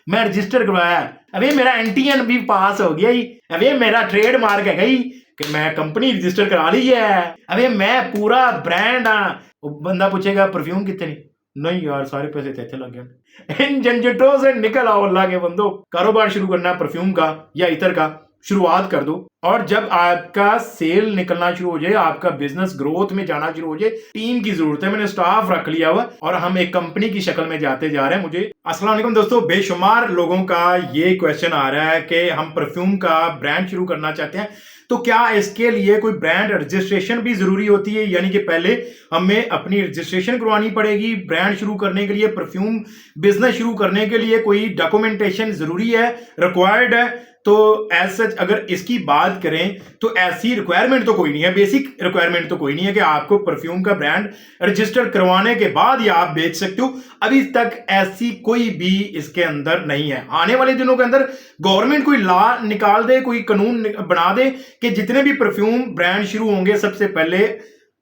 मैं रजिस्टर करवाया, अबे मेरा एनटीएन भी पास हो गया ही, अबे मेरा ट्रेडमार्क है गई कि मैं कंपनी रजिस्टर करा ली है, अबे मैं पूरा ब्रांड हाँ। बंदा पूछेगा परफ्यूम कितने? नहीं यार सारे पैसे थे लग गए। इन झंझटों से निकल आओ अल्लाह के बंदो। कारोबार शुरू करना है परफ्यूम का या इतर का, शुरुआत कर दो। और जब आपका सेल निकलना शुरू हो जाए, आपका बिजनेस ग्रोथ में जाना शुरू हो जाए, टीम की जरूरत है। मैंने स्टाफ रख लिया हुआ और हम एक कंपनी की शक्ल में जाते जा रहे हैं। मुझे अस्सलाम वालेकुम दोस्तों, बेशुमार लोगों का ये क्वेश्चन आ रहा है कि हम परफ्यूम का ब्रांड शुरू करना चाहते हैं, तो क्या इसके लिए कोई ब्रांड रजिस्ट्रेशन भी जरूरी होती है? यानी कि पहले हमें अपनी रजिस्ट्रेशन करवानी पड़ेगी ब्रांड शुरू करने के लिए, परफ्यूम बिजनेस शुरू करने के लिए कोई डॉक्यूमेंटेशन जरूरी है, रिक्वायर्ड है? तो एज सच अगर इसकी बात करें तो ऐसी रिक्वायरमेंट तो कोई नहीं है, बेसिक रिक्वायरमेंट तो कोई नहीं है कि आपको परफ्यूम का ब्रांड रजिस्टर करवाने के बाद ही आप बेच सकते हो। अभी तक ऐसी कोई भी इसके अंदर नहीं है। आने वाले दिनों के अंदर गवर्नमेंट कोई लॉ निकाल दे, कोई कानून बना दे कि जितने भी परफ्यूम ब्रांड शुरू होंगे सबसे पहले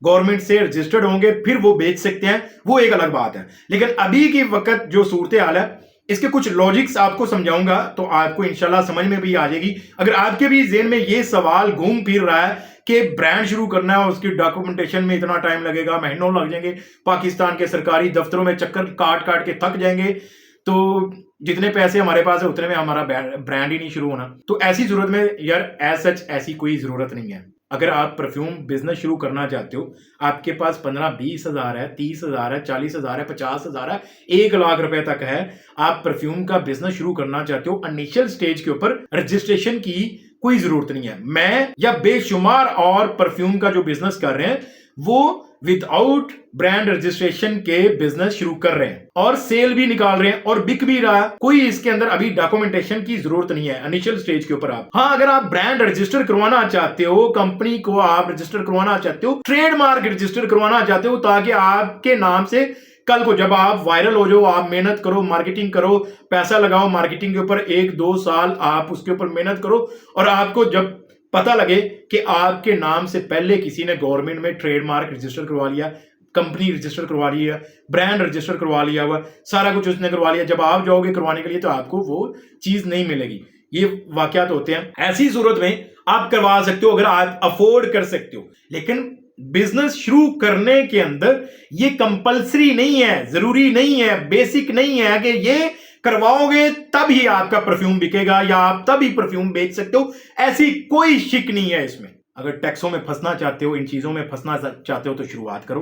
गवर्नमेंट से रजिस्टर्ड होंगे, फिर वो बेच सकते हैं, वो एक अलग बात है। लेकिन अभी की वक्त जो सूरत हाल है, इसके कुछ लॉजिक्स आपको समझाऊंगा तो आपको इंशाल्लाह समझ में भी आ जाएगी। अगर आपके भी ज़हन में ये सवाल घूम फिर रहा है कि ब्रांड शुरू करना है, उसकी डॉक्यूमेंटेशन में इतना टाइम लगेगा, महीनों लग जाएंगे, पाकिस्तान के सरकारी दफ्तरों में चक्कर काट काट के थक जाएंगे, तो जितने पैसे हमारे पास है उतने में हमारा ब्रांड ही नहीं शुरू होना, तो ऐसी जरूरत में यार एज सच ऐसी कोई जरूरत नहीं है। अगर आप परफ्यूम बिजनेस शुरू करना चाहते हो, आपके पास 15-20 हज़ार है, 30 हज़ार है, 40 हज़ार है, 50 हज़ार है, 1 लाख रुपए तक है, आप परफ्यूम का बिजनेस शुरू करना चाहते हो, इनिशियल स्टेज के ऊपर रजिस्ट्रेशन की कोई जरूरत नहीं है। मैं या बेशुमार और परफ्यूम का जो बिजनेस कर रहे हैं वो विदाउट ब्रांड रजिस्ट्रेशन के बिजनेस शुरू कर रहे हैं और सेल भी निकाल रहे हैं और बिक भी रहा है। कोई इसके अंदर अभी डॉक्यूमेंटेशन की जरूरत नहीं है इनिशियल स्टेज के ऊपर। आप हाँ, अगर आप ब्रांड रजिस्टर करवाना चाहते हो, कंपनी को आप रजिस्टर करवाना चाहते हो, ट्रेडमार्क रजिस्टर करवाना चाहते हो, ताकि आपके नाम से कल को जब आप वायरल हो जाओ, आप मेहनत करो, मार्केटिंग करो, पैसा लगाओ मार्केटिंग के ऊपर, 1-2 साल आप उसके ऊपर मेहनत करो और आपको जब पता लगे कि आपके नाम से पहले किसी ने गवर्नमेंट में ट्रेडमार्क रजिस्टर करवा लिया, कंपनी रजिस्टर करवा लिया, ब्रांड रजिस्टर करवा लिया हुआ, सारा कुछ उसने करवा लिया, जब आप जाओगे करवाने के लिए तो आपको वो चीज नहीं मिलेगी। ये वाकयात होते हैं। ऐसी सूरत में आप करवा सकते हो अगर आप अफोर्ड कर सकते हो, लेकिन बिजनेस शुरू करने के अंदर ये कंपलसरी नहीं है, जरूरी नहीं है, बेसिक नहीं है कि ये करवाओगे तब ही आपका परफ्यूम बिकेगा या आप तब ही परफ्यूम बेच सकते हो। ऐसी कोई शिक नहीं है इसमें। अगर टैक्सों में फंसना चाहते हो, इन चीजों में फंसना चाहते हो तो शुरुआत करो।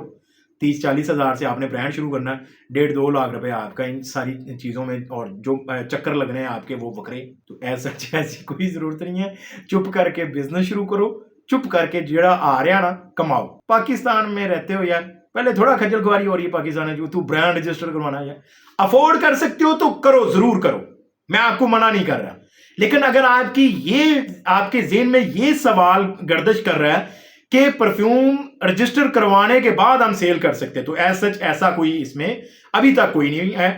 30-40 हज़ार से आपने ब्रांड शुरू करना है, 1.5-2 लाख रुपए आपका इन सारी चीज़ों में और जो चक्कर लगने हैं आपके वो बकरे। तो ऐसी कोई ज़रूरत नहीं है। चुप करके बिजनेस शुरू करो, चुप करके जेड़ा आ रहा ना कमाओ। पाकिस्तान में रहते हो यार, पहले थोड़ा खज्जल खुआरी हो रही है पाकिस्तान में, जो तू ब्रांड रजिस्टर करवाना है, अफोर्ड कर सकते हो तो करो, जरूर करो, मैं आपको मना नहीं कर रहा। लेकिन अगर आपके जेहन में ये सवाल गर्दिश कर रहा है कि परफ्यूम रजिस्टर करवाने के बाद हम सेल कर सकते हैं, तो ऐसा कोई इसमें अभी तक कोई नहीं है।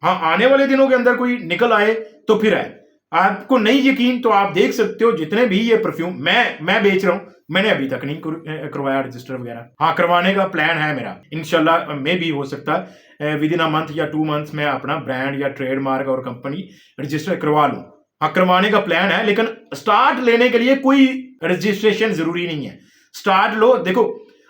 हाँ, आने वाले दिनों के अंदर कोई निकल आए तो फिर है। आपको नहीं यकीन तो आप देख सकते हो जितने भी ये परफ्यूम मैं बेच रहा हूं, मैंने अभी तक नहीं करवाया रजिस्टर वगैरह। हाँ, करवाने का प्लान है मेरा, इंशाल्लाह में भी हो सकता है विद इन अ मंथ या 2 मंथ्स में अपना ब्रांड या ट्रेडमार्क और कंपनी रजिस्टर करवा लूं। हाँ, करवाने का प्लान है, लेकिन स्टार्ट लेने के लिए कोई रजिस्ट्रेशन जरूरी नहीं है। स्टार्ट लो, देखो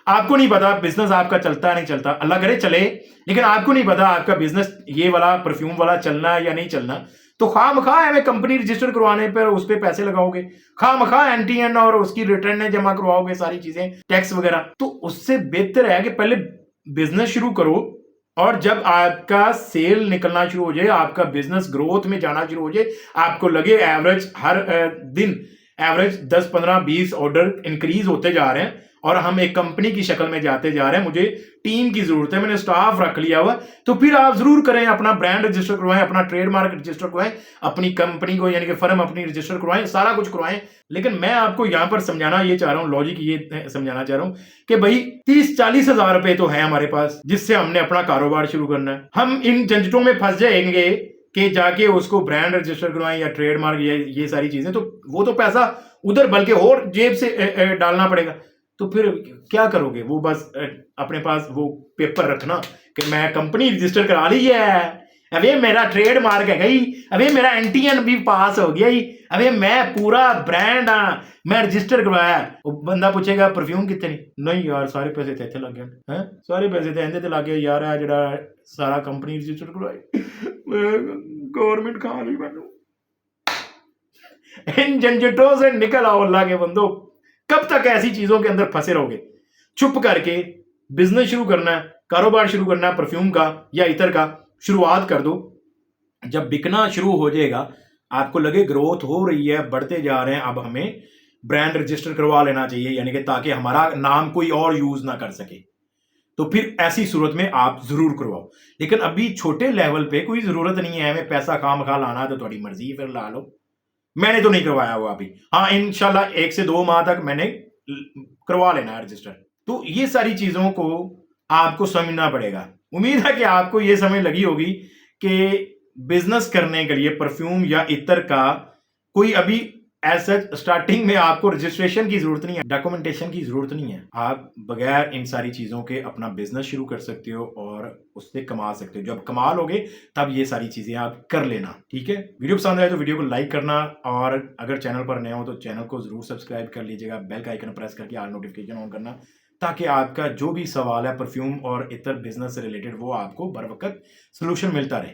आपको नहीं पता बिजनेस आपका चलता है नहीं चलता, अल्लाह करे चले, लेकिन आपको नहीं पता आपका बिजनेस ये वाला परफ्यूम वाला चलना है या नहीं चलना, तो खामखा हमें कंपनी रजिस्टर करवाने पर उस पर पैसे लगाओगे, खामखा एनटीएन और उसकी रिटर्न जमा करवाओगे, सारी चीजें टैक्स वगैरह। तो उससे बेहतर है कि पहले बिजनेस शुरू करो और जब आपका सेल निकलना शुरू हो जाए, आपका बिजनेस ग्रोथ में जाना शुरू हो जाए, आपको लगे एवरेज हर दिन एवरेज 10-15-20 ऑर्डर इंक्रीज होते जा रहे हैं और हम एक कंपनी की शक्ल में जाते जा रहे हैं, मुझे टीम की जरूरत है, मैंने स्टाफ रख लिया हुआ, तो फिर आप जरूर करें, अपना ब्रांड रजिस्टर करवाएं, अपना ट्रेडमार्क रजिस्टर करवाएं, अपनी कंपनी को यानी कि फर्म अपनी रजिस्टर करवाएं, सारा कुछ करवाएं। लेकिन मैं आपको यहां पर समझाना ये चाह रहा हूं, लॉजिक ये समझाना चाह रहा हूं कि भाई 30-40 हज़ार रुपए तो है हमारे पास जिससे हमने अपना कारोबार शुरू करना है। हम इन झंझटों में फंस जाएंगे कि जाके उसको ब्रांड रजिस्टर करवाएं या ट्रेडमार्क ये सारी चीजें, तो वो तो पैसा उधर बल्कि और जेब से डालना पड़ेगा। तो फिर क्या करोगे? वो बस अपने पास वो पेपर रखना कि मैं कंपनी रजिस्टर करा ली है, अबे मेरा ट्रेड मार्क है गई। अबे मेरा एनटीएन भी पास हो गया ही। अबे मैं पूरा ब्रांड हाँ, मैं रजिस्टर करवाया। वो बंदा पूछेगा परफ्यूम कितने नहीं यार सारे पैसे तो इतने लग गए हैं, सारे पैसे तो इहदे ते लग गए यार, है जड़ा सारा कंपनी रजिस्टर करवाई गवर्नमेंट खा ली मैनू। इन झंझटों से निकल आओ अल्लाह के बंदो। कब तक ऐसी चीजों के अंदर फंसे रहोगे? चुप करके बिजनेस शुरू करना है, कारोबार शुरू करना है परफ्यूम का या इतर का, शुरुआत कर दो। जब बिकना शुरू हो जाएगा, आपको लगे ग्रोथ हो रही है, बढ़ते जा रहे हैं, अब हमें ब्रांड रजिस्टर करवा लेना चाहिए, यानी कि ताकि हमारा नाम कोई और यूज ना कर सके, तो फिर ऐसी सूरत में आप जरूर करवाओ। लेकिन अभी छोटे लेवल पे कोई जरूरत नहीं है, हमें पैसा काम खा लाना तो थोड़ी मर्जी, फिर ला लो। मैंने तो नहीं करवाया हुआ अभी, हाँ इंशाल्लाह 1 से 2 माह तक मैंने करवा लेना है रजिस्टर। तो ये सारी चीजों को आपको समझना पड़ेगा। उम्मीद है कि आपको ये समझ लगी होगी कि बिजनेस करने के लिए परफ्यूम या इत्र का कोई अभी ऐसा स्टार्टिंग में आपको रजिस्ट्रेशन की जरूरत नहीं है, डॉक्यूमेंटेशन की जरूरत नहीं है। आप बगैर इन सारी चीजों के अपना बिजनेस शुरू कर सकते हो और उससे कमा सकते हो। जब कमा लोगे तब ये सारी चीजें आप कर लेना, ठीक है। वीडियो पसंद आए तो वीडियो को लाइक करना, और अगर चैनल पर नए हो तो चैनल को जरूर सब्सक्राइब कर लीजिएगा, बेल का आइकन प्रेस करके ऑल नोटिफिकेशन ऑन करना, ताकि आपका जो भी सवाल है परफ्यूम और इतर बिजनेस से रिलेटेड वो आपको बर वक्त सोल्यूशन मिलता रहे।